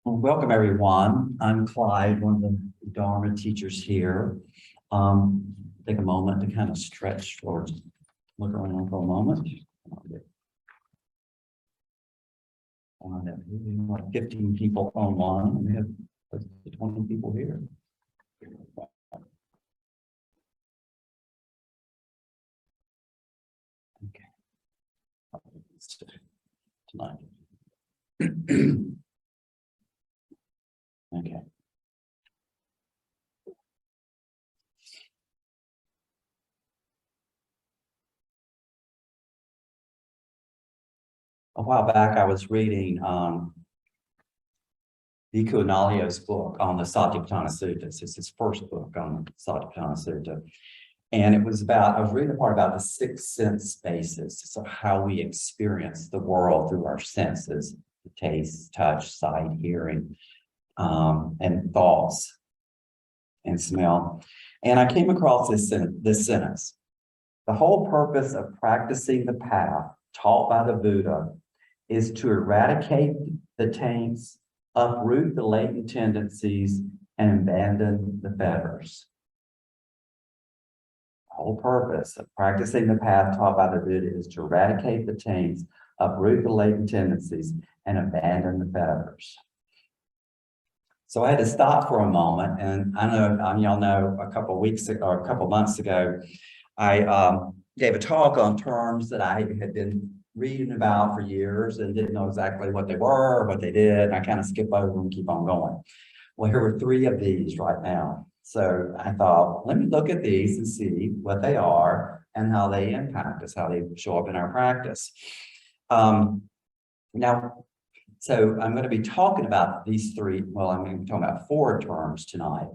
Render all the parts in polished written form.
Well, welcome everyone. I'm Clyde, one of the Dharma teachers here. Take a moment to kind of stretch or look around for a moment. We have like 15 people online. We have 20 people here. Okay. Tonight. Okay. A while back, I was reading Bhikkhu Nalio's book on the Satipatthana Sutta. It's his first book on the Satipatthana Sutta. And it was about, I was reading the part about the six sense bases, so how we experience the world through our senses, taste, touch, sight, hearing, and thoughts and smell. And I came across this sentence. The whole purpose of practicing the path taught by the Buddha is to eradicate the taints, uproot the latent tendencies, and abandon the fetters. The whole purpose of practicing the path taught by the Buddha is to eradicate the taints, uproot the latent tendencies, and abandon the fetters. So I had to stop for a moment, and I know y'all know a couple weeks ago or a couple months ago, I gave a talk on terms that I had been reading about for years and didn't know exactly what they were or what they did. And I kind of skip over and keep on going. Well, here were three of these right now. So I thought, let me look at these and see what they are and how they impact us, how they show up in our practice. Now, so I'm going to be talking about these three. Well, I'm going to be talking about four terms tonight.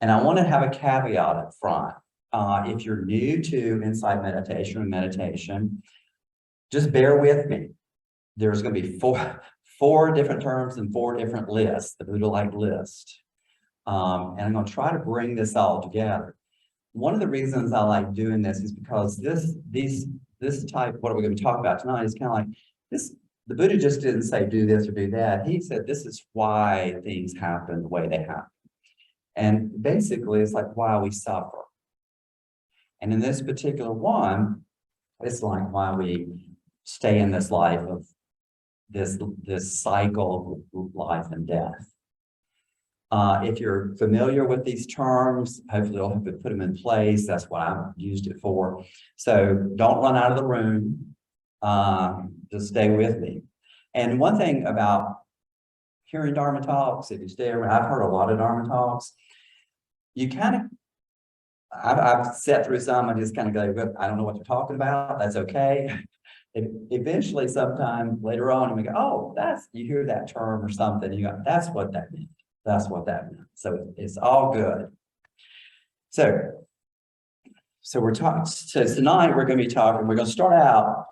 And I want to have a caveat up front. If you're new to insight meditation or meditation, just bear with me. There's going to be four different terms and four different lists, the Buddha-like list. And I'm going to try to bring this all together. One of the reasons I like doing this is because this type, what we're going to be talking about tonight, is kind of like this. The Buddha just didn't say do this or do that. He said this is why things happen the way they happen. And basically, it's like why we suffer. And in this particular one, it's like why we stay in this life of this cycle of life and death. If you're familiar with these terms, hopefully you'll have to put them in place. That's what I've used it for. So don't run out of the room. Just stay with me. And one thing about hearing Dharma talks, if you stay around, I've heard a lot of Dharma talks. You kind of, I've sat through some, I just kind of go, I don't know what they're talking about. That's okay. Eventually, sometime later on, you go, oh, you hear that term or something. You go, that's what that meant. That's what that meant. So it's all good. So we're talking. So tonight we're going to be talking. We're going to start out.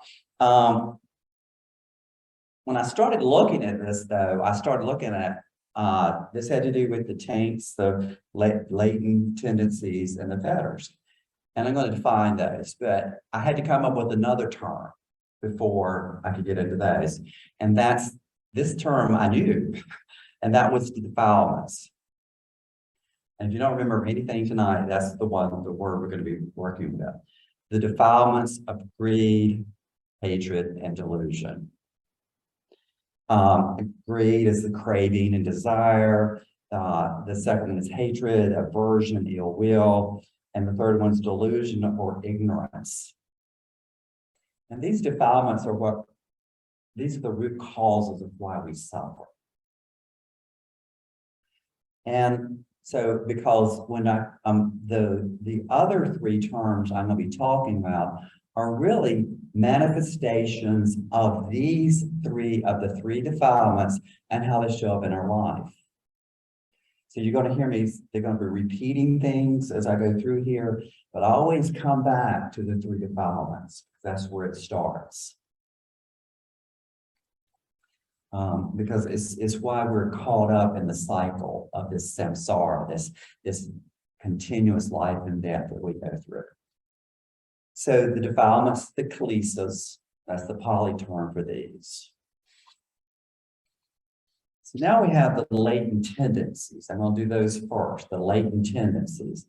When I started looking at this, though, I started looking at this had to do with the taints, the latent tendencies, and the fetters. And I'm going to define those, but I had to come up with another term before I could get into those. And that's this term I knew, and that was the defilements. And if you don't remember anything tonight, that's the word we're going to be working with. The defilements of greed, hatred, and delusion. Greed is the craving and desire. The second one is hatred, aversion, ill will. And the third one is delusion or ignorance. And these defilements are these are the root causes of why we suffer. And so, because when the other three terms I'm going to be talking about are really manifestations of these three, of the three defilements and how they show up in our life. So you're going to hear me, they're going to be repeating things as I go through here, but I always come back to the three defilements. That's where it starts. Because it's why we're caught up in the cycle of this samsara, this continuous life and death that we go through. So the defilements, the kilesas, that's the Pali term for these. So now we have the latent tendencies. I'm going to do those first, the latent tendencies.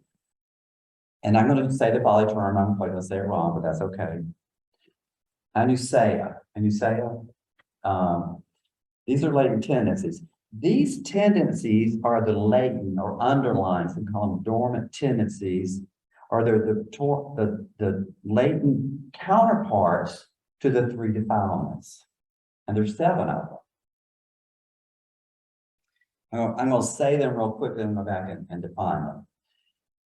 And I'm going to say the poly term. I'm probably going to say it wrong, but that's okay. Anusea. These are latent tendencies. These tendencies are the latent or underlying, we call them dormant tendencies, or they're the latent counterparts to the 3 defilements. And there's 7 of them. I'm going to say them real quickly and go back and define them.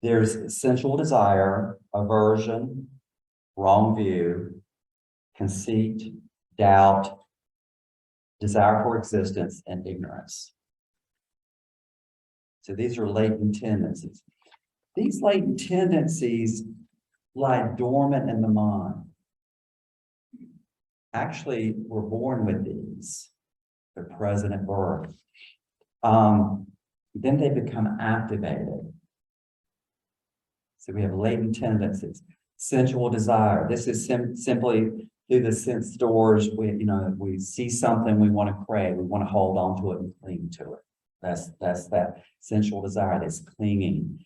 There's sensual desire, aversion, wrong view, conceit, doubt, desire for existence, and ignorance. So these are latent tendencies. These latent tendencies lie dormant in the mind. Actually, we're born with these. They're present at birth. Then they become activated. So we have latent tendencies. Sensual desire. This is simply through the sense doors. We see something we want to crave. We want to hold on to it and cling to it. That's that sensual desire. That's clinging.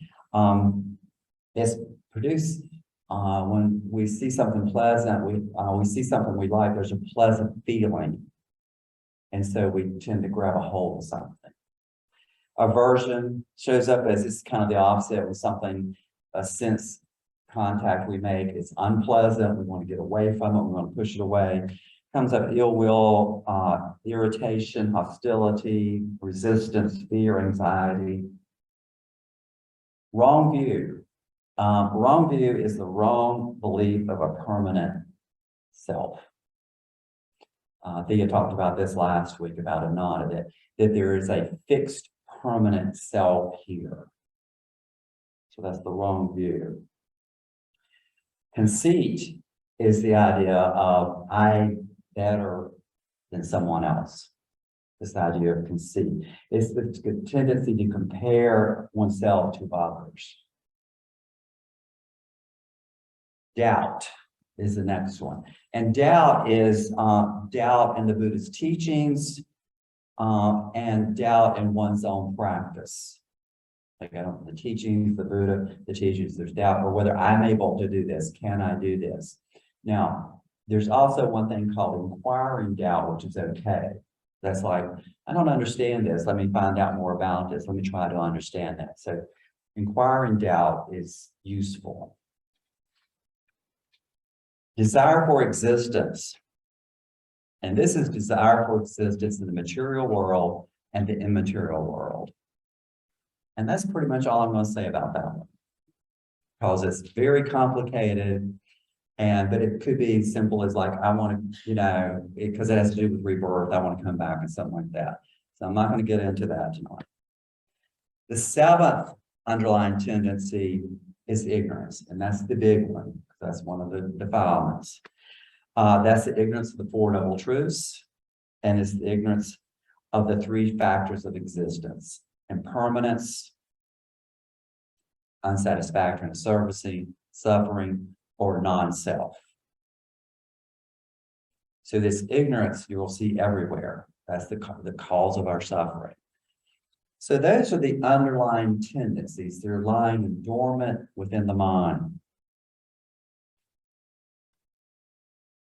It's produced when we see something pleasant. We see something we like. There's a pleasant feeling, and so we tend to grab a hold of something. Aversion shows up as it's kind of the opposite. With something, a sense contact we make, it's unpleasant. We want to get away from it. We want to push it away. Comes up ill will, irritation, hostility, resistance, fear, anxiety. Wrong view. Wrong view is the wrong belief of a permanent self. Thea talked about this last week about Ananda, that there is a fixed permanent self here. So that's the wrong view. Conceit is the idea of I better than someone else. This idea of conceit. It's the tendency to compare oneself to others. Doubt is the next one. And doubt is doubt in the Buddhist teachings and doubt in one's own practice. Like the teachings, the Buddha, the teachings, there's doubt, or whether I'm able to do this, can I do this? Now, there's also one thing called inquiring doubt, which is okay. That's like, I don't understand this. Let me find out more about this. Let me try to understand that. So inquiring doubt is useful. Desire for existence. And this is desire for existence in the material world and the immaterial world. And that's pretty much all I'm going to say about that one. Because it's very complicated. But it could be simple as like, I want to, because it has to do with rebirth. I want to come back and something like that. So I'm not going to get into that tonight. The 7th underlying tendency is ignorance. And that's the big one. That's one of the defilements. That's the ignorance of the 4 Noble Truths. And it's the ignorance of the 3 factors of existence: impermanence, unsatisfactory and servicing, suffering, or non-self. So this ignorance you will see everywhere. That's the cause of our suffering. So those are the underlying tendencies. They're lying dormant within the mind.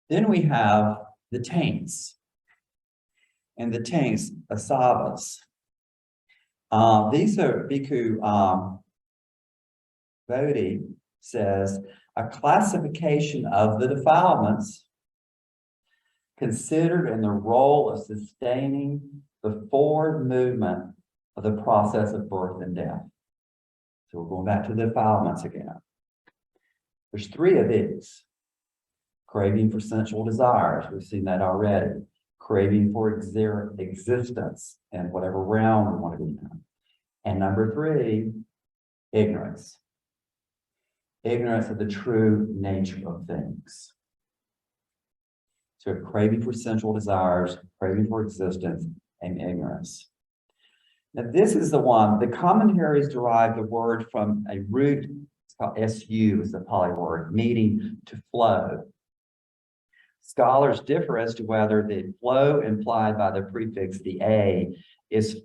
Then we have the taints. And the taints, asavas. These are Bhikkhu Bodhi says, a classification of the defilements considered in the role of sustaining the forward movement of the process of birth and death. So we're going back to the defilements again. There's 3 of these. Craving for sensual desires. We've seen that already. Craving for existence in whatever realm we want to be in. And number 3, ignorance. Ignorance of the true nature of things. So craving for sensual desires, craving for existence, and ignorance. Now this is the one, the commentaries derive the word from a root, it's called SU, is the Pali word, meaning to flow. Scholars differ as to whether the flow implied by the prefix, the A, is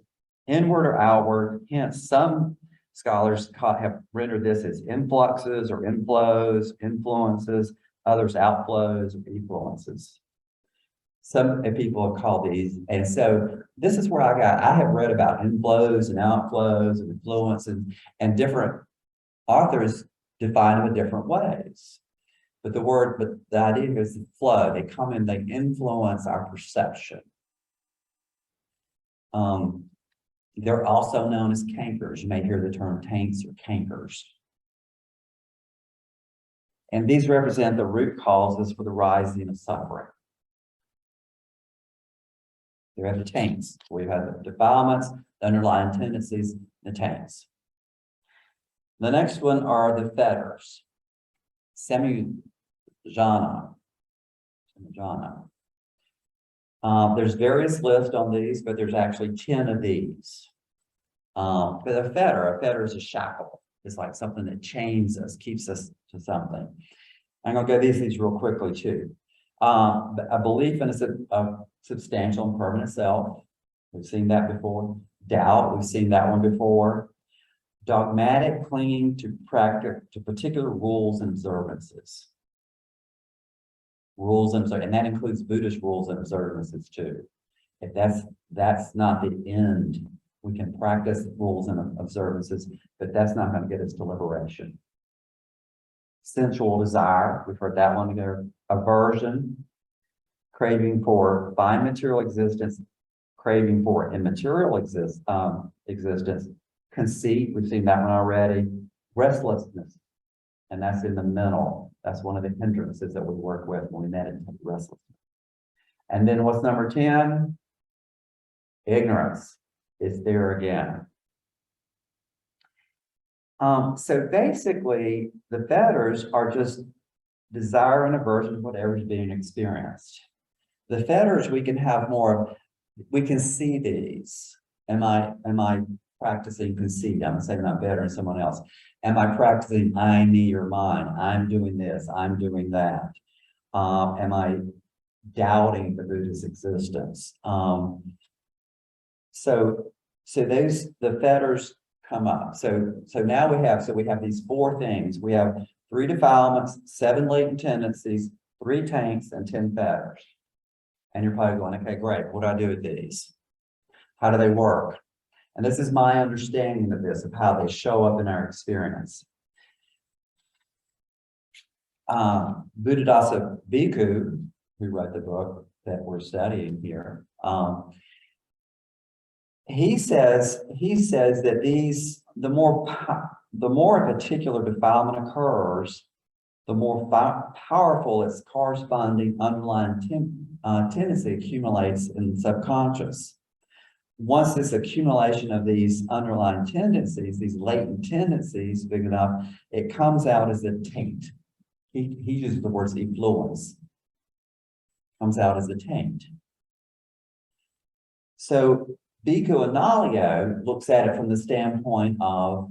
inward or outward. Hence, some scholars have rendered this as influxes or inflows, influences, others outflows or effluences. Some people have called these, and so this is where I have read about inflows and outflows and influences, and different authors define them in different ways. But the idea is the flow. They come and they influence our perception. They're also known as cankers. You may hear the term taints or cankers. And these represent the root causes for the rising of suffering. We have the taints. We have the defilements, the underlying tendencies, the taints. The next one are the fetters. Semijana. There's various lists on these, but there's actually 10 of these. But a fetter is a shackle. It's like something that chains us, keeps us to something. I'm going to go these real quickly too. A belief in a substantial and permanent self. We've seen that before. Doubt, we've seen that one before. Dogmatic clinging to particular rules and observances. And that includes Buddhist rules and observances too. If that's not the end, we can practice rules and observances, but that's not going to get us to liberation. Sensual desire, we've heard that one there. Aversion, craving for fine material existence, craving for immaterial existence. Conceit, we've seen that one already. Restlessness, and that's in the mental. That's one of the hindrances that we work with when we meditate, restlessness. And then what's number 10? Ignorance. It's there again. So basically, the fetters are just desire and aversion to whatever is being experienced. The fetters, we can have more, we can see these. Am I practicing conceit? I'm saying I'm better than someone else. Am I practicing I, me, or mine? I'm doing this, I'm doing that. Am I doubting the Buddha's existence? So the fetters come up. So now we have these 4 things. We have 3 defilements, 7 latent tendencies, 3 taints, and 10 fetters. And you're probably going, okay, great. What do I do with these? How do they work? And this is my understanding of this, of how they show up in our experience. Buddhadasa Bhikkhu, who wrote the book that we're studying here, he says that the more a particular defilement occurs, the more powerful its corresponding underlying tendency accumulates in the subconscious. Once this accumulation of these underlying tendencies, these latent tendencies, big enough, it comes out as a taint. He uses the words influence. Comes out as a taint. So Bhikkhu Analayo looks at it from the standpoint of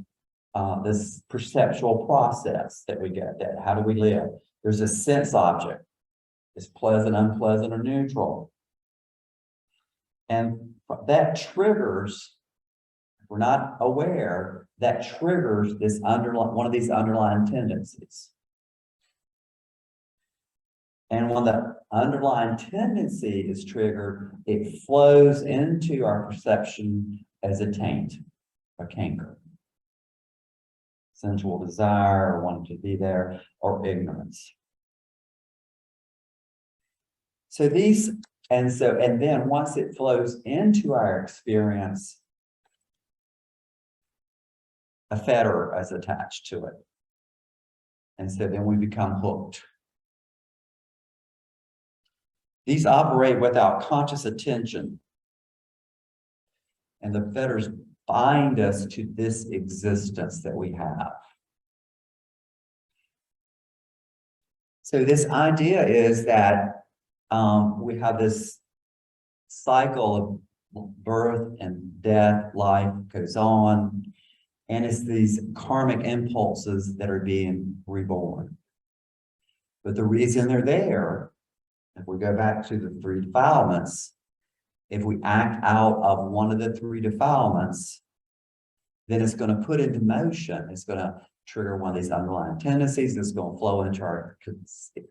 this perceptual process that we get. That how do we live? There's a sense object. It's pleasant, unpleasant, or neutral. And that triggers, if we're not aware, that triggers this one of these underlying tendencies. And when the underlying tendency is triggered, it flows into our perception as a taint, a canker. Sensual desire, or wanting to be there, or ignorance. So and then once it flows into our experience, a fetter is attached to it. And so then we become hooked. These operate without conscious attention. And the fetters bind us to this existence that we have. So this idea is that we have this cycle of birth and death, life goes on, and it's these karmic impulses that are being reborn. But the reason they're there If we go back to the three defilements, if we act out of one of the three defilements, then it's going to put into motion, it's going to trigger one of these underlying tendencies that's going to flow into our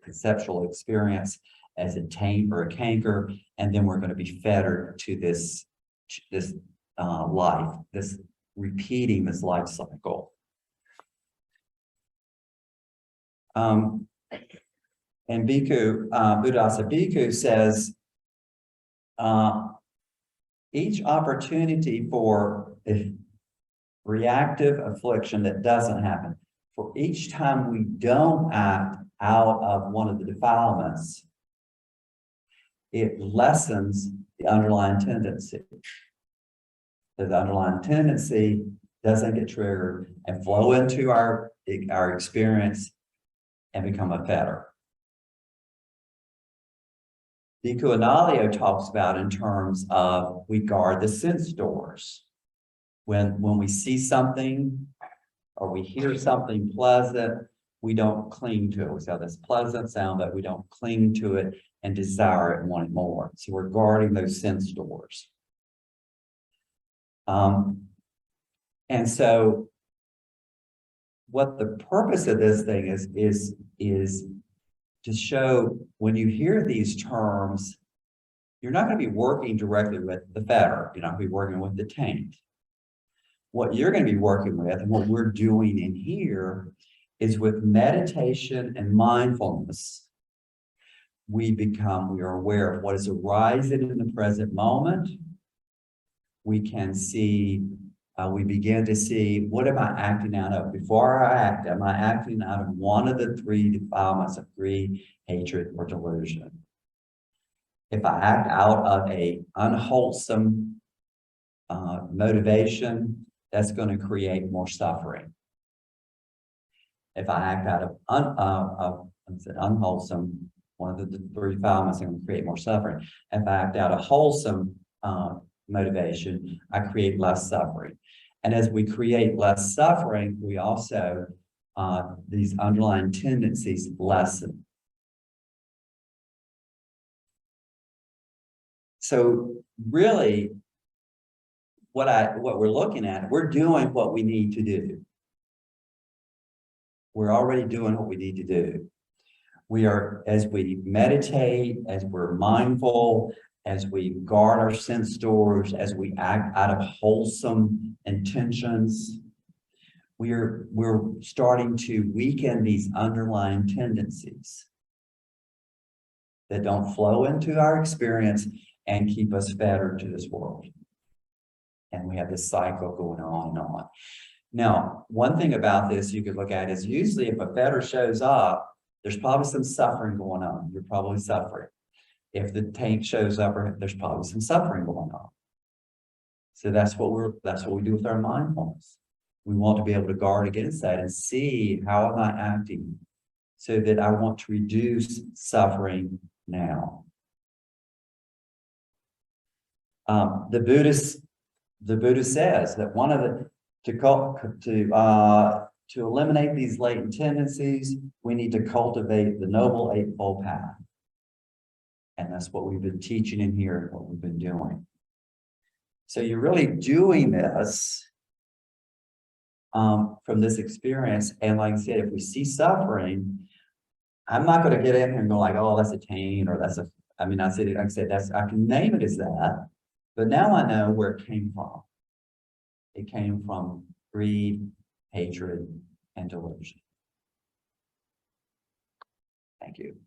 conceptual experience as a taint or a canker, and then we're going to be fettered to this life, this repeating this life cycle. And Bhikkhu, Buddhasa Bhikkhu says, each opportunity for a reactive affliction that doesn't happen, for each time we don't act out of one of the defilements, it lessens the underlying tendency. So the underlying tendency doesn't get triggered and flow into our experience and become a fetter. Bhikkhu Analayo talks about in terms of we guard the sense doors. When we see something or we hear something pleasant, we don't cling to it. We say, this pleasant sound, but we don't cling to it and desire it and want it more. So we're guarding those sense doors. And so what the purpose of this thing is to show when you hear these terms, you're not going to be working directly with the fetter. You're not going to be working with the taint. What you're going to be working with and what we're doing in here is with meditation and mindfulness. We are aware of what is arising in the present moment. We can see, we begin to see, what am I acting out of? Before I act, am I acting out of one of the three defilements of greed, hatred, or delusion? If I act out of a unwholesome motivation, that's going to create more suffering. If I act out of unwholesome, one of the three defilements, I'm going to create more suffering. If I act out of wholesome motivation, I create less suffering. And as we create less suffering, we also, these underlying tendencies lessen. So really, what we're looking at, we're doing what we need to do. We're already doing what we need to do. We are, as we meditate, as we're mindful, as we guard our sense doors, as we act out of wholesome intentions, we're starting to weaken these underlying tendencies that don't flow into our experience and keep us fettered to this world. And we have this cycle going on and on. Now, one thing about this you could look at is usually if a fetter shows up, there's probably some suffering going on. You're probably suffering. If the taint shows up, there's probably some suffering going on. So that's what we do with our mindfulness. We want to be able to guard against that and see how am I acting so that I want to reduce suffering now. The Buddha says that one of the to eliminate these latent tendencies, we need to cultivate the Noble Eightfold Path. And that's what we've been teaching in here and what we've been doing. So you're really doing this from this experience. And like I said, if we see suffering, I'm not going to get in here and go like, oh, that's a taint or that's a, I mean, I said, like I said, I can name it as that, but now I know where it came from. It came from greed, hatred, and delusion. Thank you.